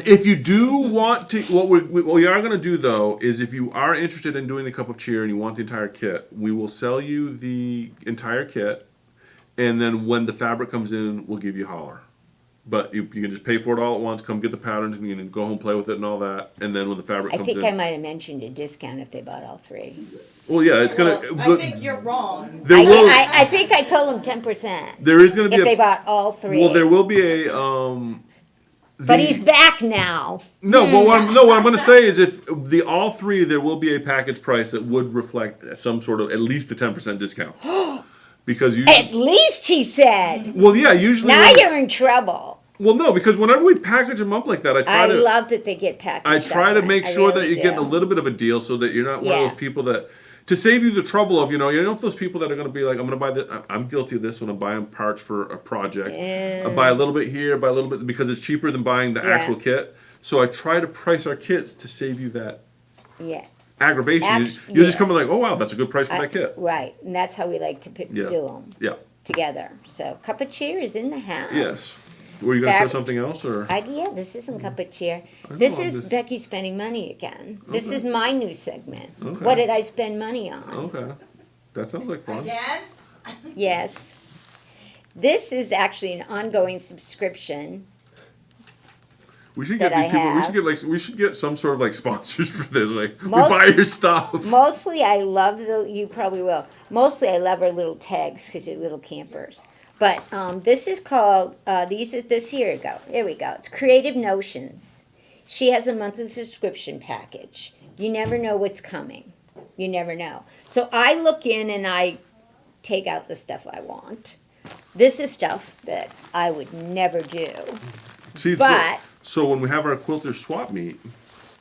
If you do want to, what we are going to do though is if you are interested in doing the cup of cheer and you want the entire kit, we will sell you the entire kit, and then when the fabric comes in, we'll give you a holler. But you can just pay for it all at once. Come get the patterns, and you can go home, play with it, and all that. And then when the fabric I comes think in, I might have mentioned a discount if they bought all three. well, yeah, it's gonna. I think you're wrong. there will. I think I told them 10% There is going to if be they a. bought all three. Well, there will be a. But he's back now. No, but what I'm going to say is if the all three, there will be a package price that would reflect some sort of at least a 10% discount. Because usually, At least he said. well, yeah, usually. Now you're in trouble. Well, no, because whenever we package them up like that, I love that they get packaged. I try to up. make I sure that really you're getting a do. little bit of a deal, so that you're not one Yeah. of those people that. To save you the trouble of, you know those people that are going to be like, I'm going to buy this. I'm guilty of this when I'm buying parts for a project. I buy a little bit here, buy a little bit because it's cheaper than buying the Yeah. actual kit. So I try to price our kits to save you that Yeah. aggravation. You just yeah. come in like, oh wow, that's a good price for that kit. Right. And that's how we like to Yeah. do them Yeah. together. So, cup of cheer is in the house. Yes. Were you going to Fab- say something else or? Yeah, this isn't cup of cheer. know, This I'm is just- Becky spending money again. This Okay. is my new segment. Okay. What did I spend money on? Okay. That sounds like fun. Again? Yes. This is actually an ongoing subscription. We should That get these I people. We have. should get we should get some sort of like sponsors for this. Like Most- we buy your stuff. Mostly I love you probably will. Mostly I love our little tags because they're little campers. But this is called, here we go. There we go. It's Creative Notions. She has a monthly subscription package. You never know what's coming. You never know. So I look in and I take out the stuff I want. This is stuff that I would never do. See, But, so when we have our quilter swap meet,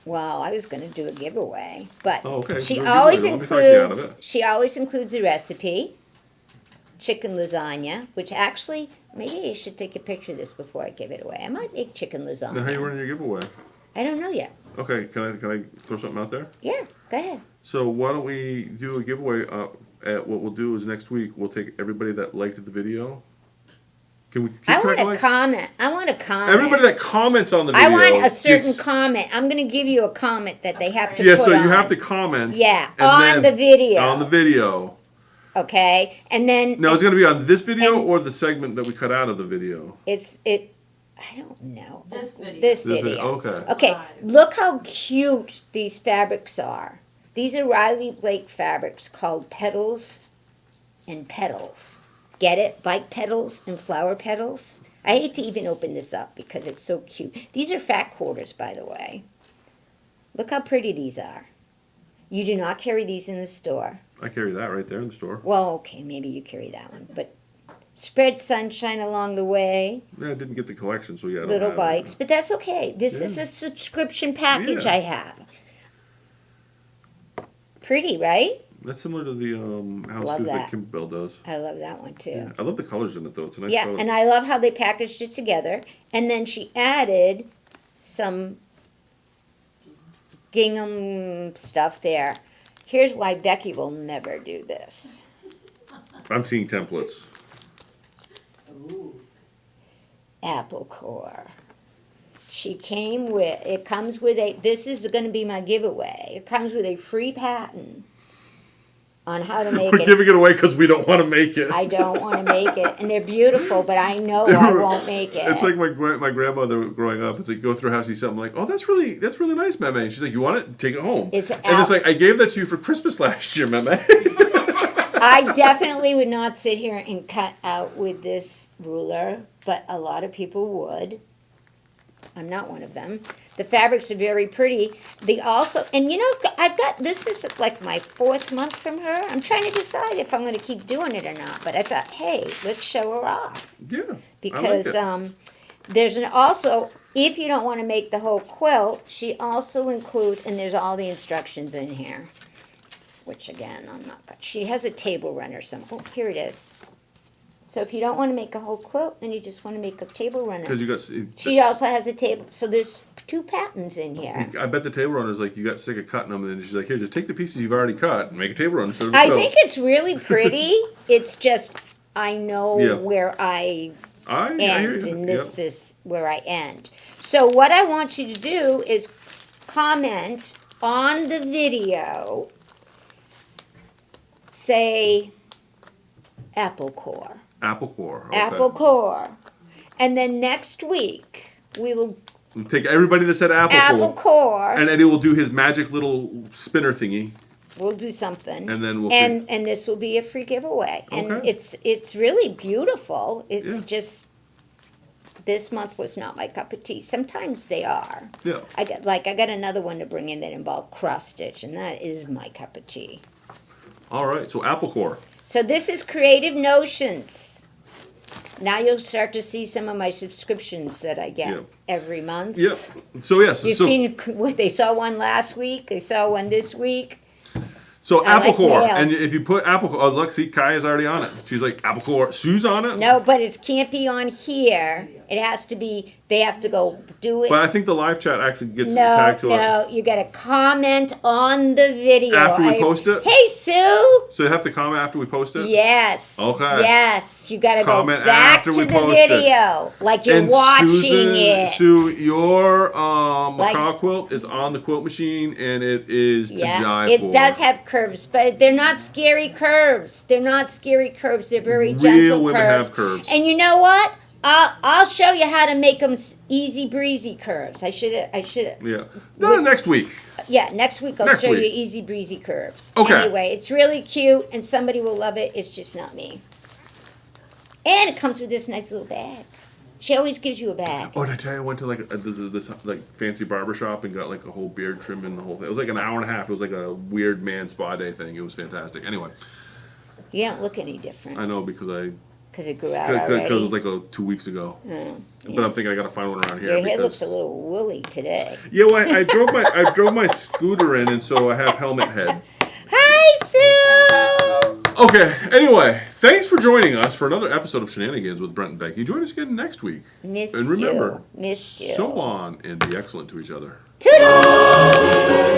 well, I was going to do a giveaway. But Oh, okay. she Do a always giveaway. Let me talk you out of includes, it. she always includes a recipe. Chicken lasagna, which actually, maybe I should take a picture of this before I give it away. I might make chicken now how you lasagna. running your giveaway? I don't know yet. Okay, can I throw something out there? Yeah, go ahead. So why don't we do a giveaway? At what we'll do is next week we'll take everybody that liked the video. Can we keep I track want of a likes? comment. I want a comment. Everybody that comments on the video. I want a certain gets- comment. I'm going to give you a comment that they have to Yeah, put so on. you have to comment. Yeah, and on then- the video. On the video. Okay, and then No, it's going to be on this video and- or the segment that we cut out of the video. I don't know. This video. This This video. video. Okay. Okay, look how cute these fabrics are. These are Riley Blake fabrics called Petals and Petals. Get it? Bike petals and flower petals. I hate to even open this up because it's so cute. These are fat quarters, by the way. Look how pretty these are. You do not carry these in the store. I carry that right there in the store. Well, okay, maybe you carry that one, but spread sunshine along the way. Yeah, I didn't get the collection, so yeah. I don't Little have it. bikes, but that's okay. This is Yeah. a subscription package Yeah. I have. Pretty, right? That's similar to the house Love food that that. Kim Bell does. I love that one too. Yeah. I love the colors in it though. It's a nice Yeah, color. and I love how they packaged it together. And then she added some gingham stuff there. Here's why Becky will never do this. I'm seeing templates. Apple core. She came with, it comes with this is going to be my giveaway. It comes with a free patent on how to make We're it. giving it away because we don't want to make it. I don't want to make it, and they're beautiful, but I know I won't make it. It's like my grandmother growing up. It's like you go through a house, you see something like, oh, that's really nice, Meme. And she's like, you want it? Take it home. It's and it's like I gave that to you for Christmas last year, Meme. I definitely would not sit here and cut out with this ruler, but a lot of people would. I'm not one of them. The fabrics are very pretty. They also, and you know, this is like my 4th month from her. I'm trying to decide if I'm going to keep doing it or not. But I thought, hey, let's show her off. Yeah. Because I like it. there's also, if you don't want to make the whole quilt, she also includes, and there's all the instructions in here. Which again, I'm not, she has a table runner. Oh, here it is. So if you don't want to make a whole quilt, and you just want to make a table runner. Because you got. She also has a table, so there's 2 patterns in here. I bet the table runner's like, you got sick of cutting them, and then she's like, here, just take the pieces you've already cut and make a table runner. So I think it's really pretty. It's just, I know Yeah. where I I hear end, you. and this is where I end. So what I want you to do is comment on the video, say apple core. Apple core. Okay. Apple core. And then next week, we will We'll take everybody that said apple core. and Eddie will do his magic little spinner thingy, We'll do something. and then we'll. and this will be a free giveaway. And Okay. it's really beautiful. It's Yeah. just this month was not my cup of tea. Sometimes they are. Yeah. I got another one to bring in that involved cross stitch, and that is my cup of tea. All right. So apple core. So this is Creative Notions. Now you'll start to see some of my subscriptions that I get Yeah. every month. Yep. So yes. You've so seen what they saw one last week. They saw one this week. so I apple like core, mail. and if you put apple core, oh look, see Kai is already on it. She's like apple core. Sue's on it. No, but it can't be on here. It has to be. They have to go do it. But I think the live chat actually gets No, tagged to it. no, you got to comment on the video. After we post it? Hey, Sue. So you have to comment after we post it. Yes. Okay. Yes, you got to go Comment back after to we the post it. video, like you're And watching Susan, it. Sue, your Like- macaw quilt is on the quilt machine, and it is to Yeah, jive it for. does have curves, but they're not scary curves. They're not scary curves. They're very Real gentle women curves. have curves. And you know what? I'll show you how to make them easy breezy curves. I should. Yeah. No, next week. Yeah, next week I'll Next show you week. easy breezy curves. Okay. Anyway, it's really cute and somebody will love it. It's just not me. And it comes with this nice little bag. She always gives you a bag. Oh, did I tell you I went to like this like fancy barber shop and got like a whole beard trim and the whole thing. It was like an hour and a half. It was like a weird man spa day thing. It was fantastic. Anyway, You don't look any different I know because because it grew out it already. was like 2 weeks ago. Oh, But I'm thinking I gotta find one around here. Your hair because, looks a little woolly today. Yeah, well, I drove my scooter in, and so I have helmet head. Hi, Sue! Okay. Anyway, thanks for joining us for another episode of Shenanigans with Brent and Becky. Join us again next week. Missed And remember, you. Missed you. so on and be excellent to each other. Toodles!